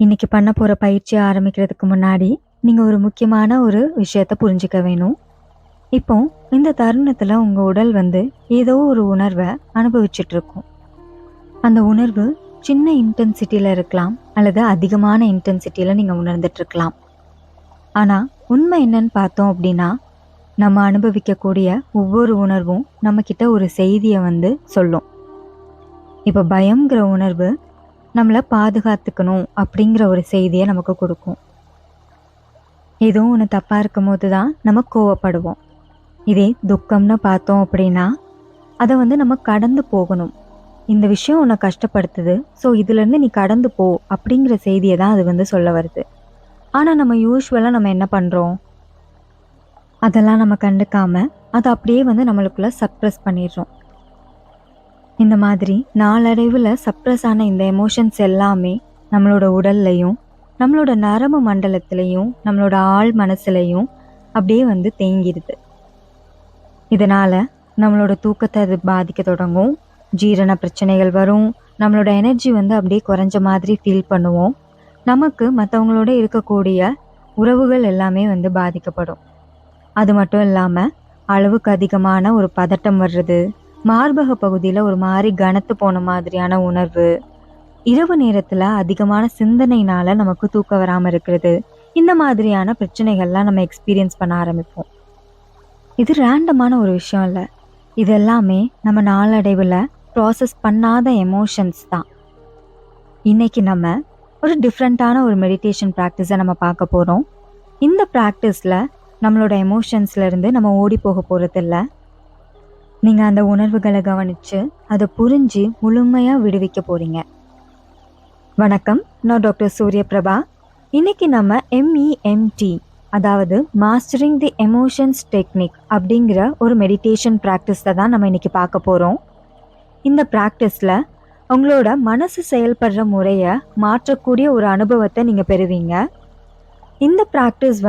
இன்னைக்கு பண்ண போற பயிற்சிய ஆரம்பிக்கிறதுக்கு முன்னாடி, நீங்க ஒரு முக்கியமான ஒரு விஷயத்த புரிஞ்சுக்க வேணும். இப்போ இந்த தருணத்துல உங்க உடல் ஏதோ ஒரு உணர்வ அனுபவிச்சுட்டு இருக்கும். அந்த உணர்வு சின்ன இன்டென்சிட்டில இருக்கலாம், அல்லது அதிகமான இன்டென்சிட்டில நீங்க உணர்ந்துட்டு இருக்கலாம். ஆனா, உண்மை என்னன்னு பார்த்தோம் அப்படின்னா, நம்ம அனுபவிக்கக்கூடிய ஒவ்வொரு உணர்வும் நம்மகிட்ட ஒரு செய்திய சொல்லும். இப்ப பயம்ங்கிற உணர்வு நம்மள பாதுகாத்துக்கணும் அப்படிங்கிற ஒரு செய்திய நமக்கு குடுக்கும். ஏதோ ஒன்று தப்பா இருக்கும்போது தான் நம்ம கோவப்படுவோம். இதே துக்கம்னு பார்த்தோம் அப்படின்னா, அதை நம்ம கடந்து போகணும். இந்த விஷயம் உன்னை கஷ்டப்படுத்துது, ஸோ இதுலேருந்து நீ கடந்து போ அப்படிங்கிற செய்தியை தான் அது சொல்ல வருது. ஆனால் நம்ம யூஸ்வலாக நம்ம என்ன பண்ணுறோம், அதெல்லாம் நம்ம கண்டுக்காம அதை அப்படியே நம்மளுக்குள்ள சப்ரஸ் பண்ணிடுறோம். இந்த மாதிரி நாளடைவில் சப்ரஸ் ஆன இந்த எமோஷன்ஸ் எல்லாமே நம்மளோட உடல்லையும், நம்மளோட நரம்பு மண்டலத்திலையும், நம்மளோட ஆழ் மனசுலையும் அப்படியே தேங்கிடுது. இதனால நம்மளோட தூக்கத்தை அது பாதிக்க தொடங்கும். ஜீரண பிரச்சனைகள் வரும். நம்மளோட எனர்ஜி அப்படியே குறைஞ்ச மாதிரி ஃபீல் பண்ணுவோம். நமக்கு மற்றவங்களோட இருக்கக்கூடிய உறவுகள் எல்லாமே பாதிக்கப்படும். அது மட்டும் இல்லாமல் அளவுக்கு அதிகமான ஒரு பதட்டம் வர்றது, மார்பக பகுதியில் ஒரு மாதிரி கனத்து போன மாதிரியான உணர்வு, இரவு நேரத்தில் அதிகமான சிந்தனையினால நமக்கு தூக்கம் வராமல் இருக்கிறது, இந்த மாதிரியான பிரச்சனைகள்லாம் நம்ம எக்ஸ்பீரியன்ஸ் பண்ண ஆரம்பிப்போம். இது ரேண்டமான ஒரு விஷயம் இல்லை. இது எல்லாமே நம்ம நாளடைவில் ப்ராசஸ் பண்ணாத எமோஷன்ஸ் தான். இன்னைக்கு நம்ம ஒரு டிஃப்ரெண்ட்டான ஒரு மெடிடேஷன் ப்ராக்டிஸை நம்ம பார்க்க போகிறோம். இந்த ப்ராக்டிஸில் நம்மளோட எமோஷன்ஸ்லேருந்து நம்ம ஓடி போக போகிறதில்ல. நீங்கள் அந்த உணர்வுகளை கவனித்து அதை புரிஞ்சு முழுமையாக விடுவிக்க போகிறீங்க. வணக்கம், நான் டாக்டர் சூரியபிரபா. இன்னைக்கு நம்ம MEMT, அதாவது மாஸ்டரிங் தி எமோஷன்ஸ் டெக்னிக் அப்படிங்கிற ஒரு மெடிடேஷன் ப்ராக்டிஸை தான் நம்ம இன்னைக்கு பார்க்க போகிறோம். இந்த ப்ராக்டிஸில் உங்களோட மனசு செயல்படுற முறையை மாற்றக்கூடிய ஒரு அனுபவத்தை நீங்கள் பெறுவீங்க. இந்த ப்ராக்டிஸ்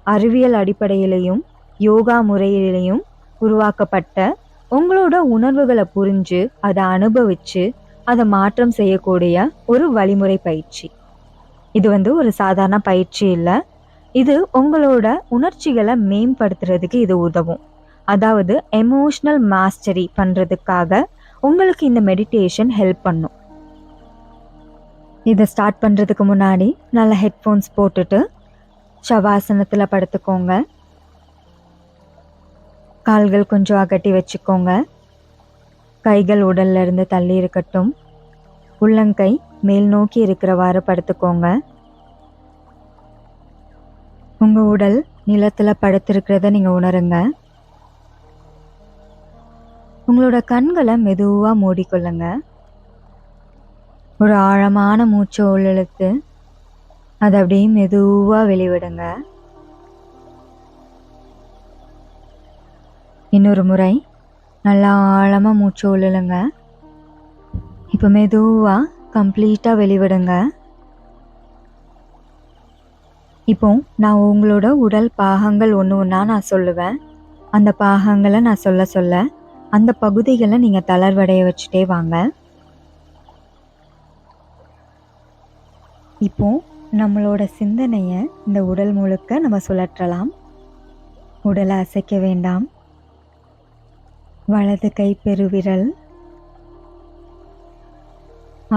அறிவியல் அடிப்படையிலையும் யோகா முறையிலையும் உருவாக்கப்பட்ட உங்களோட உணர்வுகளை புரிஞ்சு அதை அனுபவித்து அதை மாற்றம் செய்யக்கூடிய ஒரு வழிமுறை பயிற்சி. இது ஒரு சாதாரண பயிற்சி இல்லை. இது உங்களோட உணர்ச்சிகளை மேம்படுத்துறதுக்கு இது உதவும். அதாவது எமோஷ்னல் மாஸ்டரி பண்ணுறதுக்காக உங்களுக்கு இந்த மெடிடேஷன் ஹெல்ப் பண்ணும். இதை ஸ்டார்ட் பண்ணுறதுக்கு முன்னாடி நல்ல ஹெட்ஃபோன்ஸ் போட்டுட்டு ஷவாசனத்தில் படுத்துக்கோங்க. கால்கள் கொஞ்சம் அகட்டி வச்சுக்கோங்க. கைகள் உடல்ல இருந்து தள்ளி இருக்கட்டும். உள்ளங்கை மேல் நோக்கி இருக்கிறவாறு படுத்துக்கோங்க. உங்கள் உடல் நிலத்தில் படுத்திருக்கிறத நீங்கள் உணருங்க. உங்களோட கண்களை மெதுவாக மூடிக்கொள்ளுங்க. ஒரு ஆழமான மூச்சை உள்ளிழுத்து அதை அப்படியே மெதுவாக வெளிவிடுங்க. இன்னொரு முறை நல்லா ஆழமாக மூச்சை உள்ளிழுங்க. இப்போ மெதுவாக கம்ப்ளீட்டாக வெளிவிடுங்க. இப்போ நான் உங்களோட உடல் பாகங்கள் ஒன்று ஒன்றா நான் சொல்லுவேன். அந்த பாகங்களை நான் சொல்ல சொல்ல அந்த பகுதிகளை நீங்கள் தளர்வடைய வச்சுட்டே வாங்க. இப்போ நம்மளோட சிந்தனையை இந்த உடல் முழுக்க நம்ம சுழற்றலாம். உடலை அசைக்க வேண்டாம். வலது கை பெருவிரல்,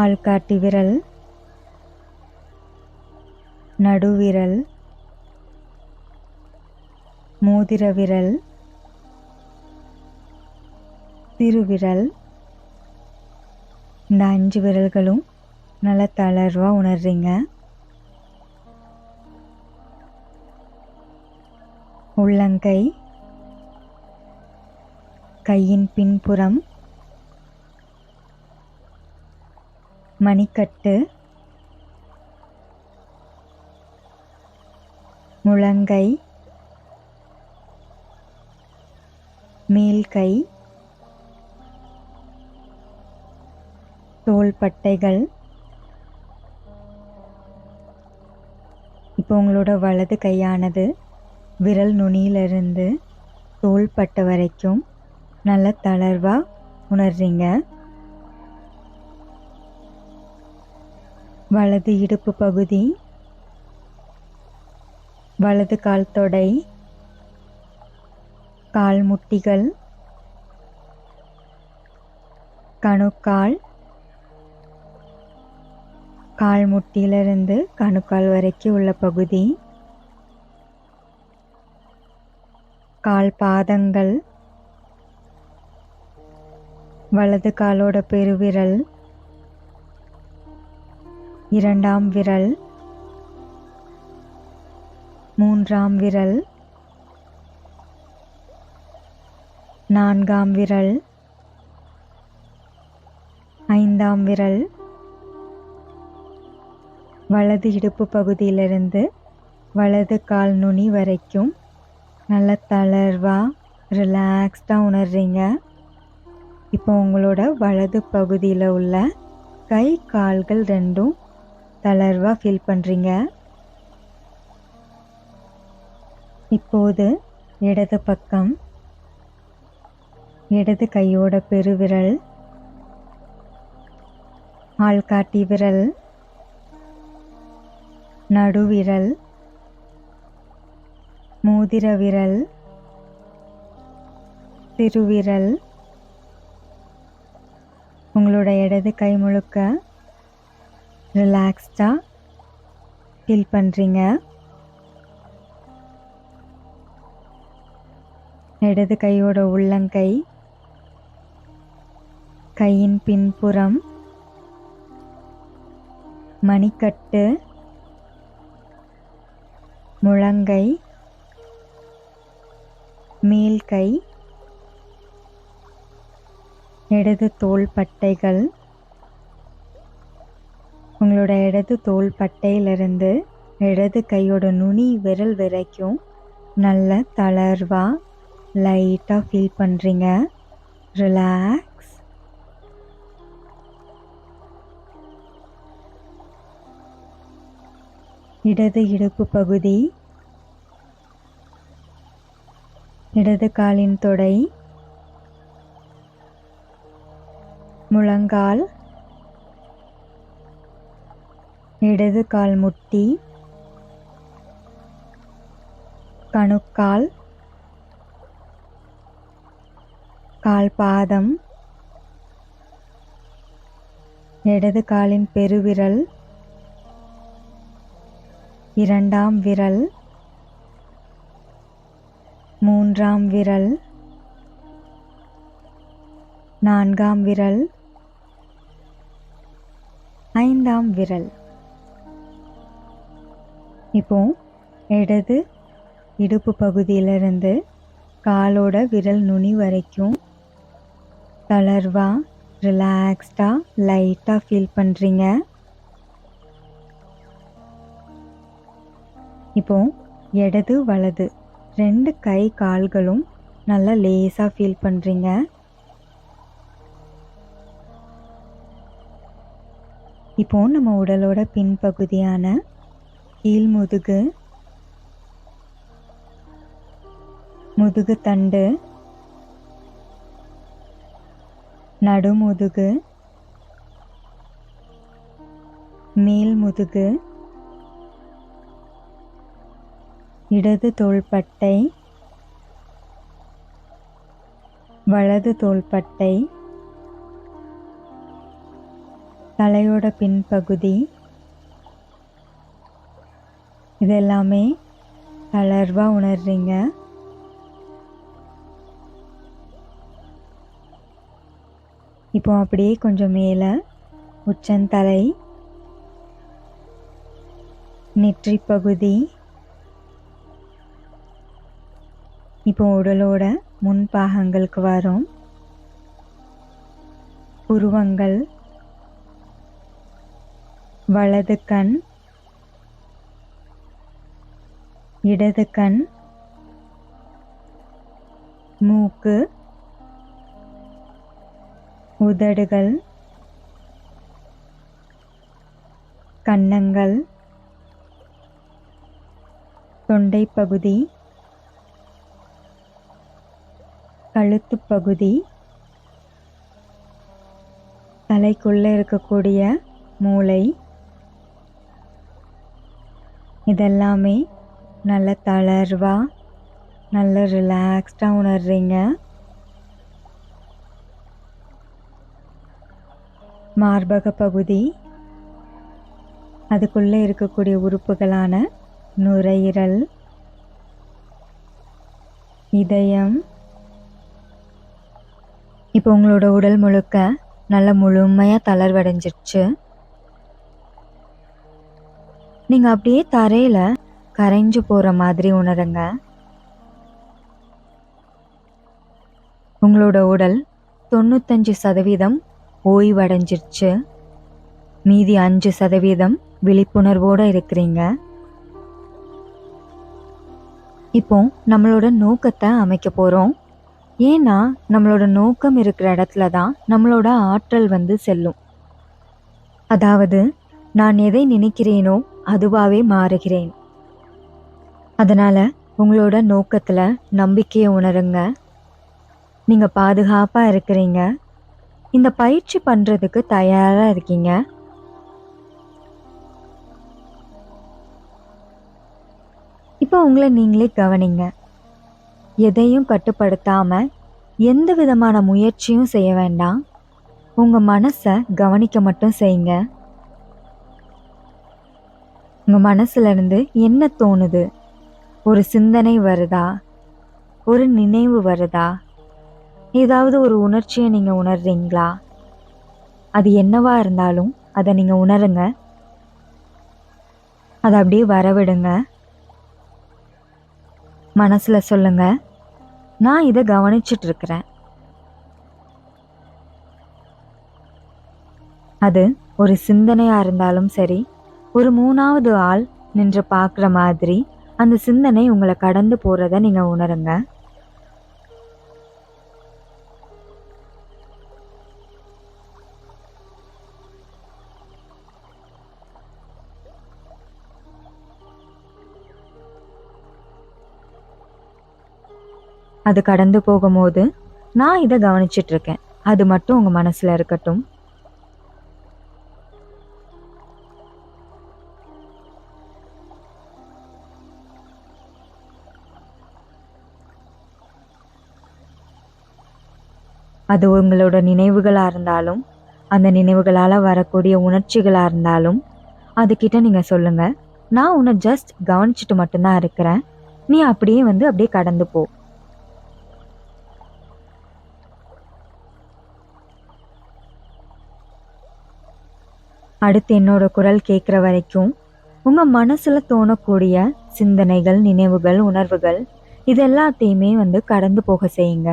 ஆள்காட்டி விரல், நடுவிரல், மோதிர விரல், திருவிரல், இந்த 5 விரல்களும் நல்ல தளர்வாக உணர்றீங்க. உள்ளங்கை, கையின் பின்புறம், மணிக்கட்டு, முழங்கை, மேல்கை, தோள்பட்டைகள். இப்போ உங்களோட வலது கையானது விரல் நுனியிலிருந்து தோள்பட்டை வரைக்கும் நல்ல தளர்வாக உணர்றீங்க. வலது இடுப்பு பகுதி, வலது கால் தொடை, கால் முட்டிகள், கணுக்கால், கால் முட்டியிலிருந்து கணுக்கால் வரைக்கும் உள்ள பகுதி, கால் பாதங்கள், வலது காலோட பெருவிரல், இரண்டாம் விரல், மூன்றாம் விரல், நான்காம் விரல், ஐந்தாம் விரல், வலது இடுப்பு பகுதியிலிருந்து வலது கால் நுனி வரைக்கும் நல்ல தளர்வா ரிலாக்ஸ்டா உணர்றீங்க. இப்போ உங்களோட வலது பகுதியில் உள்ள கை கால்கள் ரெண்டும் தளர்வா ஃபீல் பண்றீங்க. இப்போது இடது பக்கம், இடது கையோட பெருவிரல், ஆள்காட்டி விரல், நடுவிரல், மோதிர விரல், சிறுவிரல், உங்களோட இடது கை முழுக்க ரிலாக்ஸ்டா ஃபீல் பண்றீங்க. இடது கையோட உள்ளங்கை, கையின் பின்புறம், மணிக்கட்டு, முழங்கை, மேல் கை, இடது தோள் பட்டைகள், உங்களோட இடது தோள் பட்டையிலிருந்து இடது கையோட நுனி விரல் வரைக்கும் நல்ல தளர்வா லைட்டா ஃபீல் பண்றீங்க. ரிலாக்ஸ். இடது இடுப்பு பகுதி, இடது காலின் தொடை, முழங்கால், இடது கால் முட்டி, கணுக்கால், கால் பாதம், இடது காலின் பெருவிரல், இரண்டாம் விரல், மூன்றாம் விரல், நான்காம் விரல், ஐந்தாம் விரல். இப்போ இடது இடுப்பு பகுதியிலிருந்து காலோட விரல் நுனி வரைக்கும் தளர்வா ரிலாக்ஸ்டா லைட்டா ஃபீல் பண்றீங்க. இப்போ இடது வலது ரெண்டு கை கால்களும் நல்லா லேசா ஃபீல் பண்றீங்க. இப்போ நம்ம உடலோட பின்பகுதியான கீழ் முதுகு, முதுகு தண்டு, நடுமுதுகு, மேல் முதுகு, இடது தோள்பட்டை, வலது தோள்பட்டை, தலையோட பின்பகுதி, இதெல்லாமே தளர்வா உணர்றீங்க. இப்போ அப்படியே கொஞ்சம் மேலே உச்சந்தலை, நெற்றி பகுதி, இப்போ உடலோட முன்பாகங்களுக்கு வரும். புருவங்கள், வலது கண், இடது கண், மூக்கு, உதடுகள், கன்னங்கள், தொண்டை பகுதி, கழுத்து பகுதி, தலைக்குள்ள இருக்கக்கூடிய மூளை, இதெல்லாமே நல்ல தளர்வா, நல்ல ரிலாக்ஸ்டா உணர்றீங்க. மார்பக பகுதி, அதுக்குள்ள இருக்கக்கூடிய உறுப்புகளான நுரையீரல், இதயம், இப்போ உங்களோட உடல் முழுக்க நல்ல முழுமையா தளர்வடைஞ்சிருச்சு. நீங்க அப்படியே தரையில கரைஞ்சு போற மாதிரி உணருங்க. உங்களோட உடல் 95% ஓய்வடைஞ்சிருச்சு. மீதி 5% விழிப்புணர்வோட இருக்கிறீங்க. இப்போ நம்மளோட நோக்கத்தை அமைக்க போறோம். ஏன்னா நம்மளோட நோக்கம் இருக்கிற இடத்துல தான் நம்மளோட ஆற்றல் வந்து செல்லும். அதாவது நான் எதை நினைக்கிறேனோ அதுவாவே மாறுகிறேன். அதனால உங்களோட நோக்கத்துல நம்பிக்கையை உணருங்க. நீங்க பாதுகாப்பா இருக்கிறீங்க. இந்த பயிற்சி பண்றதுக்கு தயாரா இருக்கீங்க. இப்போ உங்களை நீங்களே கவனிங்க. எதையும் கட்டுப்படுத்தாம எந்த விதமான முயற்சியும் செய்ய வேண்டாம். உங்க மனசை கவனிக்க மட்டும் செய்யுங்க. உங்க மனசுல இருந்து என்ன தோணுது? ஒரு சிந்தனை வருதா? ஒரு நினைவு வருதா? ஏதாவது ஒரு உணர்ச்சியை நீங்க உணர்றீங்களா? அது என்னவா இருந்தாலும் அதை நீங்க உணருங்க. அதை அப்படியே வரவிடுங்க. மனசுல சொல்லுங்க, நான் இதை கவனிச்சிட்டு இருக்கிறேன். அது ஒரு சிந்தனையா இருந்தாலும் சரி, ஒரு 3வது ஆள் நின்று பார்க்குற மாதிரி அந்த சிந்தனை உங்களை கடந்து போறத நீங்க உணருங்க. அது கடந்து போகும்போது நான் இதை கவனிச்சிட்டு இருக்கேன், அது மட்டும் உங்க மனசுல இருக்கட்டும். அது உங்களோட நினைவுகளா இருந்தாலும், அந்த நினைவுகளால வரக்கூடிய உணர்ச்சிகளா இருந்தாலும், அதுகிட்ட நீங்க சொல்லுங்க, நான் உன்னை ஜஸ்ட் கவனிச்சுட்டு மட்டும்தான் இருக்கிறேன். நீ அப்படியே வந்து அப்படியே கடந்து போ. அடுத்து என்னோட குரல் கேட்குற வரைக்கும் உங்க மனசுல தோணக்கூடிய சிந்தனைகள், நினைவுகள், உணர்வுகள் இது எல்லாத்தையுமே வந்து கடந்து போக செய்யுங்க.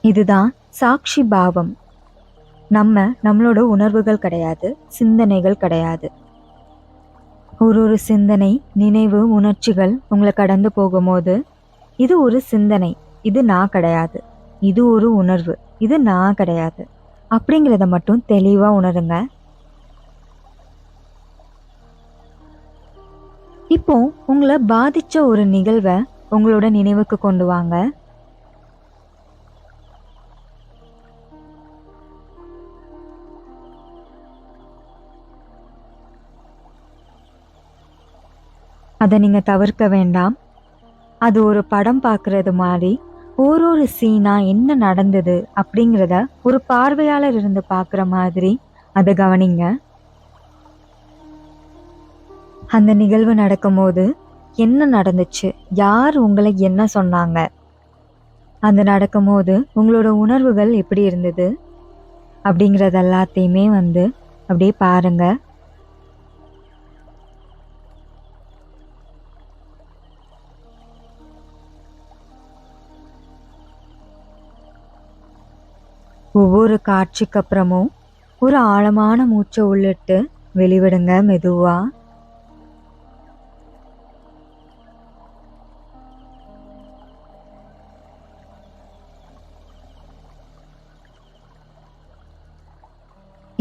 இதுதான் சாட்சி பாவம். நம்மளோட உணர்வுகள் கிடையாது, சிந்தனைகள் கிடையாது. ஒரு சிந்தனை, நினைவு, உணர்ச்சிகள் உங்களை கடந்து போகும்போது, இது ஒரு சிந்தனை, இது நான் கிடையாது. இது ஒரு உணர்வு, இது நான் கிடையாது. அப்படிங்கிறத மட்டும் தெளிவா உணருங்க. இப்போ உங்களை பாதிச்ச ஒரு நிகழ்வை உங்களோட நினைவுக்கு கொண்டு வாங்க. அதை நீங்க தவிர்க்க வேண்டாம். அது ஒரு படம் பார்க்கறது மாதிரி ஒரு சீனா என்ன நடந்தது அப்படிங்கிறத ஒரு பார்வையாளர் இருந்து பார்க்குற மாதிரி அதை கவனிங்க. அந்த நிகழ்வு நடக்கும்போது என்ன நடந்துச்சு, யார் உங்களை என்ன சொன்னாங்க, அந்த நடக்கும்போது உங்களோட உணர்வுகள் எப்படி இருந்தது அப்படிங்கிறது எல்லாத்தையுமே வந்து அப்படியே பாருங்க. ஒவ்வொரு காட்சிக்கு அப்புறமும் ஒரு ஆழமான மூச்சை உள்ளிட்டு வெளிவிடுங்க மெதுவா.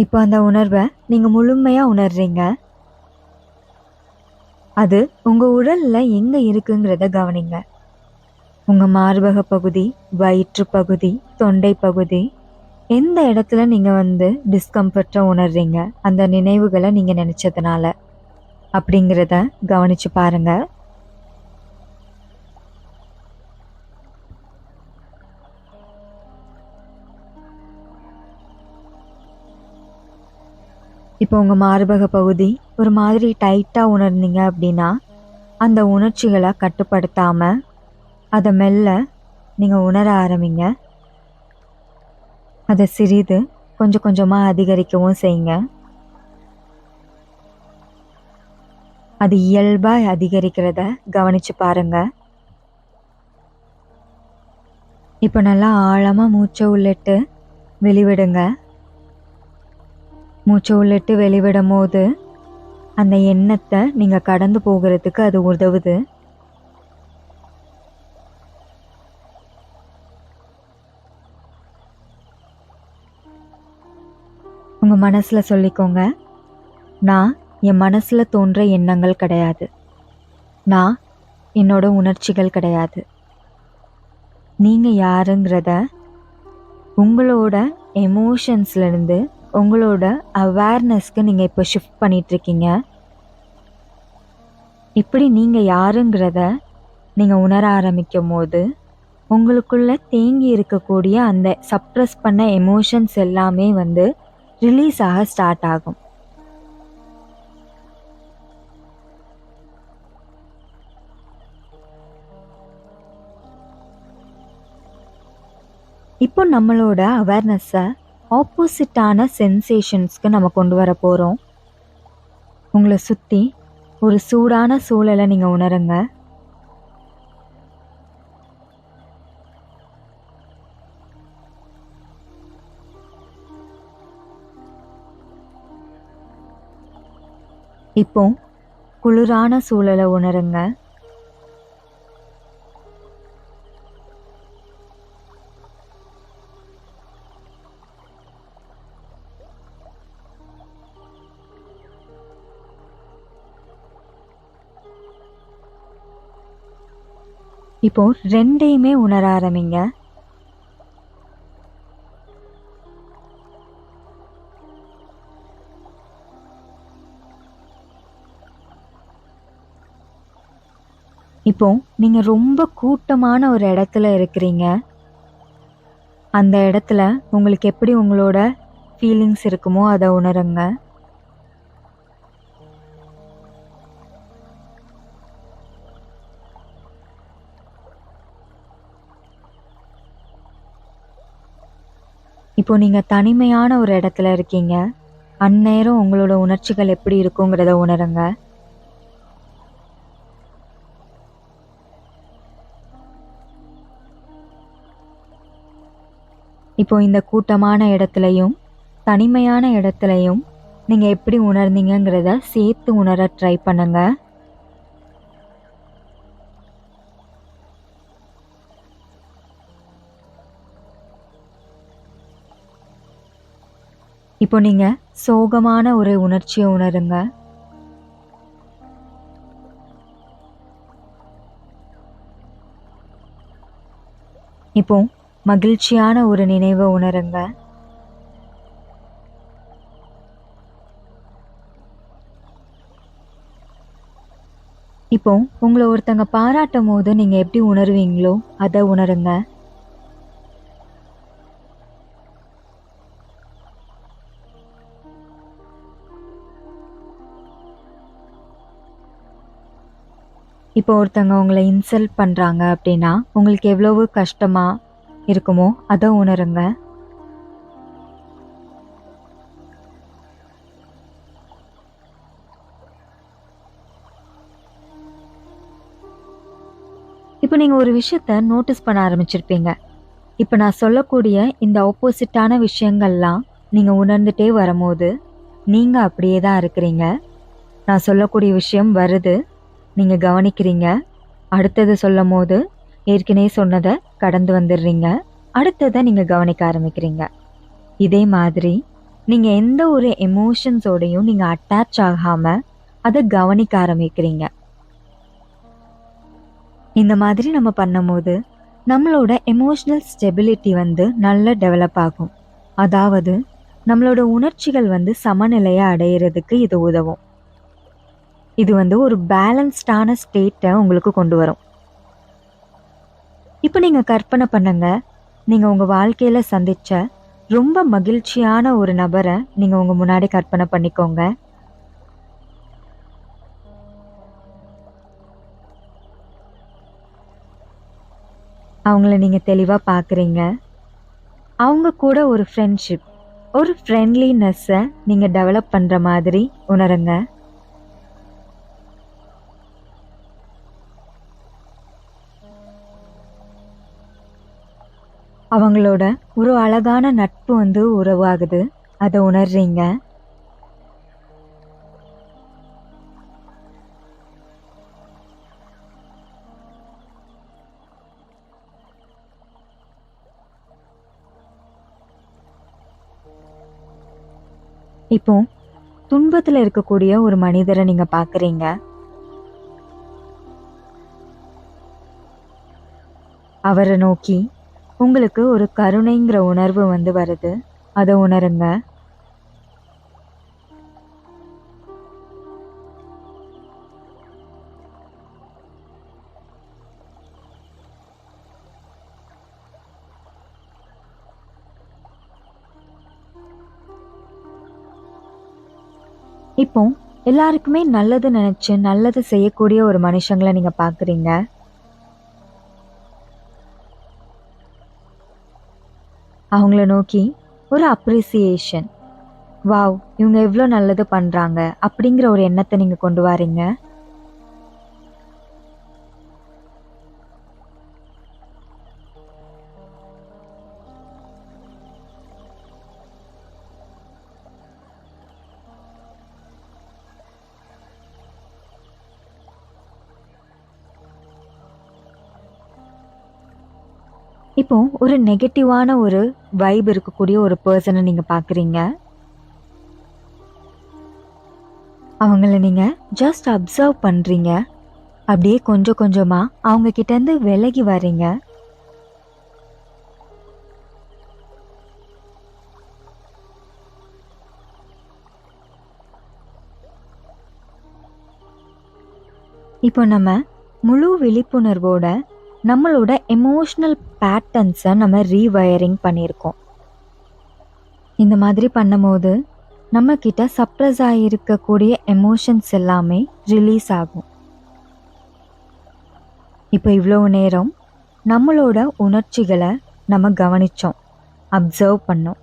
இப்போ அந்த உணர்வை நீங்க முழுமையா உணர்றீங்க. அது உங்க உடல்ல எங்க இருக்குங்கிறத கவனிங்க. உங்க மார்பக பகுதி, வயிற்று பகுதி, தொண்டை பகுதி, எந்த இடத்துல நீங்க டிஸ்கம்ஃபர்ட்டா உணர்றீங்க அந்த நினைவுகளை நீங்க நினைச்சதுனால அப்படிங்கிறத கவனிச்சு பாருங்க. இப்போ உங்க மார்பக பகுதி ஒரு மாதிரி டைட்டா உணர்ந்தீங்க அப்படின்னா அந்த உணர்ச்சிகளை கட்டுப்படுத்தாம அதை மெல்ல நீங்க உணர ஆரம்பிங்க. அதை சிறிது கொஞ்சம் கொஞ்சமா அதிகரிக்கவும் செய்யுங்க. அது இயல்பா அதிகரிக்கிறத கவனிச்சு பாருங்க. இப்போ நல்லா ஆழமா மூச்சை உள்ளிட்டு வெளிவிடுங்க. மூச்சை உள்ளிட்டு வெளிவிடும் போது அந்த எண்ணத்தை நீங்க கடந்து போகிறதுக்கு அது உதவுது. உங்க மனசுல சொல்லிக்கோங்க, நான் என் மனசுல தோன்ற எண்ணங்கள் கிடையாது, நான் என்னோட உணர்ச்சிகள் கிடையாது. நீங்க யாருங்கிறத உங்களோட எமோஷன்ஸ்லேருந்து உங்களோட அவேர்னஸ்க்கு நீங்கள் இப்போ ஷிஃப்ட் பண்ணிகிட்ருக்கீங்க. இப்படி நீங்கள் யாருங்கிறத நீங்கள் உணர ஆரம்பிக்கும் போது உங்களுக்குள்ள தேங்கி இருக்கக்கூடிய அந்த சப்ரஸ் பண்ண எமோஷன்ஸ் எல்லாமே ரிலீஸ் ஆக ஸ்டார்ட் ஆகும். இப்போ நம்மளோட அவேர்னஸை ஆப்போசிட்டான சென்சேஷன்ஸ்க்கு நம்ம கொண்டு வர போகிறோம். உங்களை சுற்றி ஒரு சூடான சூழலை நீங்கள் உணருங்க. இப்போ குளிரான சூழலை உணருங்க. இப்போ ரெண்டையுமே உணர ஆரம்பிங்க. இப்போ நீங்க ரொம்ப கூட்டமான ஒரு இடத்துல இருக்கிறீங்க. அந்த இடத்துல உங்களுக்கு எப்படி உங்களோட ஃபீலிங்ஸ் இருக்குமோ அதை உணருங்க. இப்போ நீங்க தனிமையான ஒரு இடத்துல இருக்கீங்க. அந்நேரம் உங்களோட உணர்ச்சிகள் எப்படி இருக்குங்கிறத உணருங்க. இப்போ இந்த கூட்டமான இடத்துலையும் தனிமையான இடத்துலையும் நீங்க எப்படி உணர்ந்தீங்கிறத சேர்த்து உணர ட்ரை பண்ணுங்க. இப்போ நீங்க சோகமான ஒரு உணர்ச்சியை உணருங்க. இப்போ மகிழ்ச்சியான ஒரு நினைவை உணருங்க. இப்போ உங்களை ஒருத்தங்க பாராட்டும் போது நீங்க எப்படி உணர்வீங்களோ அதை உணருங்க. இப்போ ஒருத்தங்க உங்களை இன்சல்ட் பண்றாங்க அப்படின்னா உங்களுக்கு எவ்வளவு கஷ்டமா இருக்குமோ அதை உணருங்க. இப்போ நீங்க ஒரு விஷயத்த நோட்டீஸ் பண்ண ஆரம்பிச்சிருப்பீங்க. இப்போ நான் சொல்லக்கூடிய இந்த ஆப்போசிட்டான விஷயங்கள்லாம் நீங்க உணர்ந்துட்டே வரும்போது நீங்க அப்படியே தான் இருக்கிறீங்க. நான் சொல்லக்கூடிய விஷயம் வருது, நீங்க கவனிக்கிறீங்க. அடுத்தது சொல்லும் போது ஏற்கனவே சொன்னதை கடந்து வந்துடுறீங்க. அடுத்ததை நீங்க கவனிக்க ஆரம்பிக்கிறீங்க. இதே மாதிரி நீங்க எந்த ஒரு எமோஷன்ஸோடையும் நீங்க அட்டாச் ஆகாம அதை கவனிக்க ஆரம்பிக்கிறீங்க. இந்த மாதிரி நம்ம பண்ணும்போது நம்மளோட எமோஷனல் ஸ்டெபிலிட்டி வந்து நல்லா டெவலப் ஆகும். அதாவது நம்மளோட உணர்ச்சிகள் வந்து சமநிலையை அடையிறதுக்கு இது உதவும். இது வந்து ஒரு பேலன்ஸ்டான ஸ்டேட்டை உங்களுக்கு கொண்டு வரும். இப்போ நீங்க கற்பனை பண்ணுங்க, நீங்க உங்க வாழ்க்கையில சந்திச்ச ரொம்ப மகிழ்ச்சியான ஒரு நபரை நீங்க உங்க முன்னாடி கற்பனை பண்ணிக்கோங்க. அவங்கள நீங்க தெளிவா பார்க்குறீங்க. அவங்க கூட ஒரு ஃப்ரெண்ட்ஷிப், ஒரு ஃப்ரெண்ட்லினஸ்ஸை நீங்க டெவலப் பண்ற மாதிரி உணருங்க. அவங்களோட ஒரு அழகான நட்பு வந்து உருவாகுது. அதை உணர்றீங்க. இப்போ துன்பத்துல இருக்கக்கூடிய ஒரு மனிதரை நீங்க பார்க்குறீங்க. அவரை நோக்கி உங்களுக்கு ஒரு கருணைங்கிற உணர்வு வந்து வருது. அதை உணருங்க. இப்போ எல்லாருக்குமே நல்லது நினைச்சு நல்லது செய்யக்கூடிய ஒரு மனுஷங்களை நீங்க பார்க்குறீங்க. அவங்கள நோக்கி ஒரு அப்ரிசியேஷன், வாவ் இவங்க எவ்வளோ நல்லது பண்றாங்க அப்படிங்கிற ஒரு எண்ணத்தை நீங்க கொண்டு வாரீங்க. இப்போ ஒரு நெகட்டிவான ஒரு வைப் இருக்கக்கூடிய ஒரு பர்சனை நீங்க பார்க்குறீங்க. அவங்கள நீங்க ஜஸ்ட் அப்சர்வ் பண்றீங்க. அப்படியே கொஞ்சம் கொஞ்சமா அவங்க கிட்ட இருந்து விலகி வர்றீங்க. இப்போ நம்ம முழு விழிப்புணர்வோட நம்மளோட எமோஷ்னல் பேட்டர்ன்ஸை நம்ம ரீவயரிங் பண்ணியிருக்கோம். இந்த மாதிரி பண்ணும்போது நம்ம கிட்ட சப்ரஸ் ஆகியிருக்கக்கூடிய எமோஷன்ஸ் எல்லாமே ரிலீஸ் ஆகும். இப்போ இவ்வளோ நேரம் நம்மளோட உணர்ச்சிகளை நம்ம கவனித்தோம், அப்சர்வ் பண்ணோம்.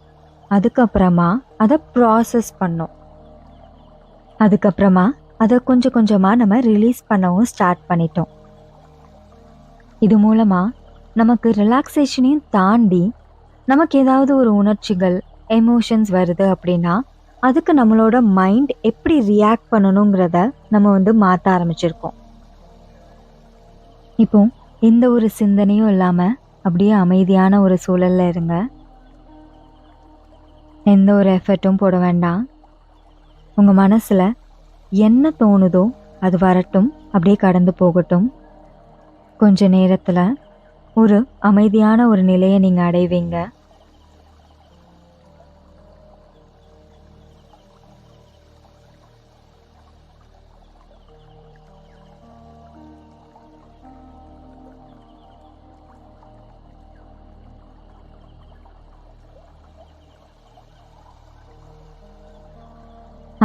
அதுக்கப்புறமா அதை ப்ராசஸ் பண்ணோம். அதுக்கப்புறமா அதை கொஞ்சம் கொஞ்சமாக நம்ம ரிலீஸ் பண்ணவும் ஸ்டார்ட் பண்ணிட்டோம். இது மூலமாக நமக்கு ரிலாக்ஸேஷனையும் தாண்டி நமக்கு ஏதாவது ஒரு உணர்ச்சிகள் எமோஷன்ஸ் வருது அப்படின்னா அதுக்கு நம்மளோட மைண்ட் எப்படி ரியாக்ட் பண்ணணுங்கிறத நம்ம வந்து மாற்ற ஆரம்பிச்சிருக்கோம். இப்போ எந்த ஒரு சிந்தனையும் இல்லாமல் அப்படியே அமைதியான ஒரு சூழல்ல இருங்க. எந்த ஒரு எஃபர்ட்டும் போட வேண்டாம். உங்கள் மனசில் என்ன தோணுதோ அது வரட்டும், அப்படியே கடந்து போகட்டும். கொஞ்ச நேரத்தில் ஒரு அமைதியான ஒரு நிலையை நீங்கள் அடைவீங்க.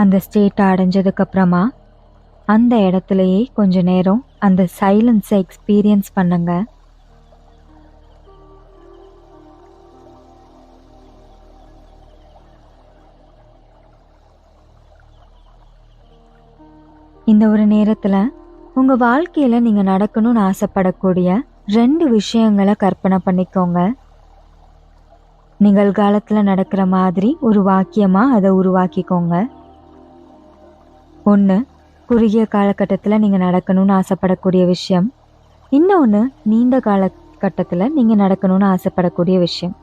அந்த ஸ்டேட்டை அடைஞ்சதுக்கப்புறமா அந்த இடத்துலையே கொஞ்ச நேரம் அந்த சைலன்ஸை எக்ஸ்பீரியன்ஸ் பண்ணுங்க. இந்த ஒரு நேரத்தில் உங்கள் வாழ்க்கையில் நீங்கள் நடக்கணும்னு ஆசைப்படக்கூடிய 2 விஷயங்களை கற்பனை பண்ணிக்கோங்க. நிகழ்காலத்தில் நடக்கிற மாதிரி ஒரு வாக்கியமாக அதை உருவாக்கிக்கோங்க. ஒன்று குறுகிய காலகட்டத்தில் நீங்கள் நடக்கணும்னு ஆசைப்படக்கூடிய விஷயம், இன்னொன்று நீண்ட காலகட்டத்தில் நீங்கள் நடக்கணும்னு ஆசைப்படக்கூடிய விஷயம்.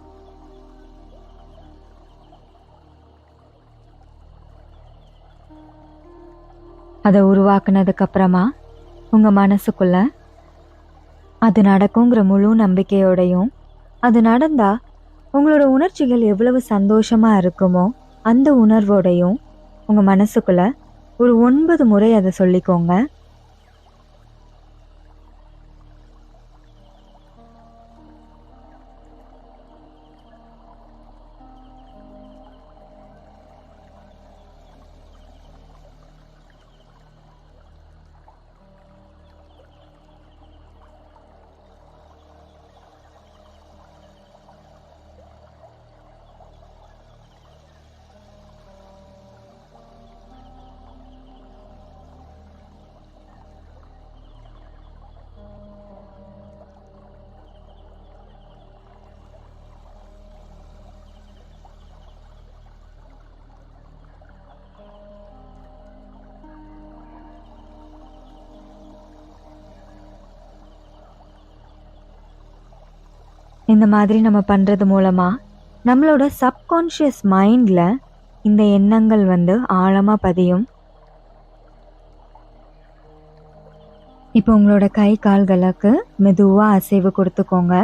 அதை உருவாக்குனதுக்கு அப்புறமா உங்கள் மனசுக்குள்ள அது நடக்குங்கிற முழு நம்பிக்கையோடையும், அது நடந்தா உங்களோட உணர்ச்சிகள் எவ்வளவு சந்தோஷமா இருக்குமோ அந்த உணர்வோடையும் உங்க மனசுக்குள்ள ஒரு 9 முறை அதை சொல்லிக்கோங்க. இந்த மாதிரி நம்ம பண்றது மூலமா நம்மளோட சப்கான்ஷியஸ் மைண்ட்ல இந்த எண்ணங்கள் ஆழமா பதியும். இப்போ உங்களோட கை கால்களுக்கு மெதுவா அசைவு கொடுத்துக்கோங்க.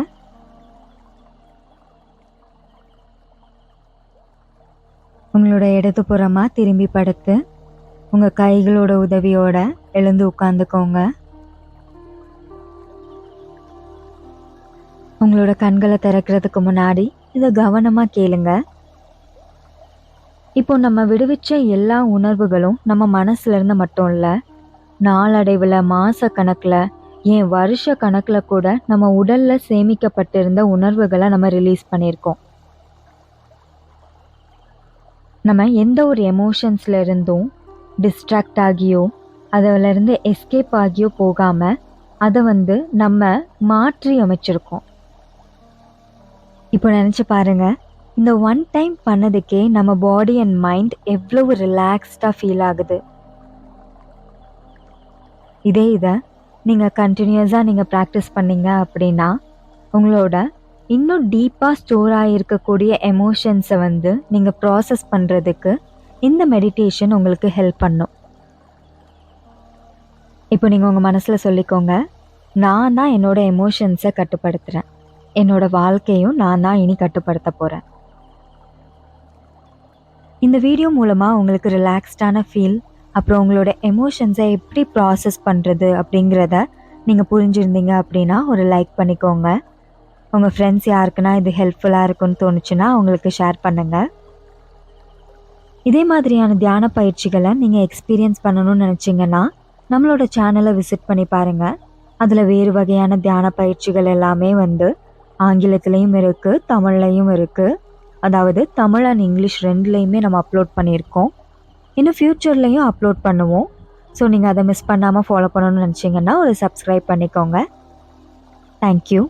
உங்களோட இடதுபுறமா திரும்பி படுத்து உங்க கைகளோட உதவியோட எழுந்து உட்காந்துக்கோங்க. உங்களோட கண்களை திறக்கிறதுக்கு முன்னாடி இதை கவனமா கேளுங்க. இப்போ நம்ம விடுவிச்ச எல்லா உணர்வுகளும் நம்ம மனசுல இருந்து மட்டும் இல்ல, நாளடைவுல மாச கணக்குல ஏன் வருஷ கணக்குல கூட நம்ம உடல்ல சேமிக்கப்பட்டிருந்த உணர்வுகளை நம்ம ரிலீஸ் பண்ணியிருக்கோம். நம்ம எந்த ஒரு எமோஷன்ஸ்ல இருந்தும் டிஸ்ட்ராக்ட் ஆகியோ அதில் இருந்து எஸ்கேப் ஆகியோ போகாம அதை நம்ம மாற்றி அமைச்சிருக்கோம். இப்போ நினச்சி பாருங்க, இந்த ஒன் டைம் பண்ணதுக்கே நம்ம பாடி அண்ட் மைண்ட் எவ்வளவு ரிலாக்ஸ்டாக ஃபீல் ஆகுது. இதை நீங்கள் கண்டினியூஸாக நீங்கள் ப்ராக்டிஸ் பண்ணீங்க அப்படின்னா உங்களோட இன்னும் டீப்பாக ஸ்டோர் ஆகியிருக்கக்கூடிய எமோஷன்ஸை நீங்கள் ப்ராசஸ் பண்ணுறதுக்கு இந்த மெடிடேஷன் உங்களுக்கு ஹெல்ப் பண்ணும். இப்போ நீங்கள் உங்கள் மனசில் சொல்லிக்கோங்க, நான் தான் என்னோட எமோஷன்ஸை கட்டுப்படுத்துகிறேன், என்னோட வாழ்க்கையும் நான் தான் இனி கட்டுப்படுத்த போகிறேன். இந்த வீடியோ மூலமாக உங்களுக்கு ரிலாக்ஸ்டான ஃபீல், அப்புறம் உங்களோட எமோஷன்ஸை எப்படி ப்ராசஸ் பண்ணுறது அப்படிங்கிறத நீங்கள் புரிஞ்சுருந்தீங்க அப்படின்னா ஒரு லைக் பண்ணிக்கோங்க. உங்கள் ஃப்ரெண்ட்ஸ் யாருக்குன்னா இது ஹெல்ப்ஃபுல்லாக இருக்குன்னு தோணுச்சுன்னா அவங்களுக்கு ஷேர் பண்ணுங்கள். இதே மாதிரியான தியான பயிற்சிகளை நீங்கள் எக்ஸ்பீரியன்ஸ் பண்ணணும்னு நினச்சிங்கன்னா நம்மளோட சேனலை விசிட் பண்ணி பாருங்கள். அதில் வேறு வகையான தியான பயிற்சிகள் எல்லாமே ஆங்கிலத்துலேயும் இருக்குது, தமிழ்லையும் இருக்குது. அதாவது தமிழ் அண்ட் இங்கிலீஷ் ரெண்டுலேயுமே நம்ம அப்லோட் பண்ணியிருக்கோம். இன்னும் ஃப்யூச்சர்லேயும் அப்லோட் பண்ணுவோம். ஸோ நீங்கள் அதை மிஸ் பண்ணாமல் ஃபாலோ பண்ணணும்னு நினச்சிங்கன்னா ஒரு சப்ஸ்கிரைப் பண்ணிக்கோங்க. தேங்க்யூ.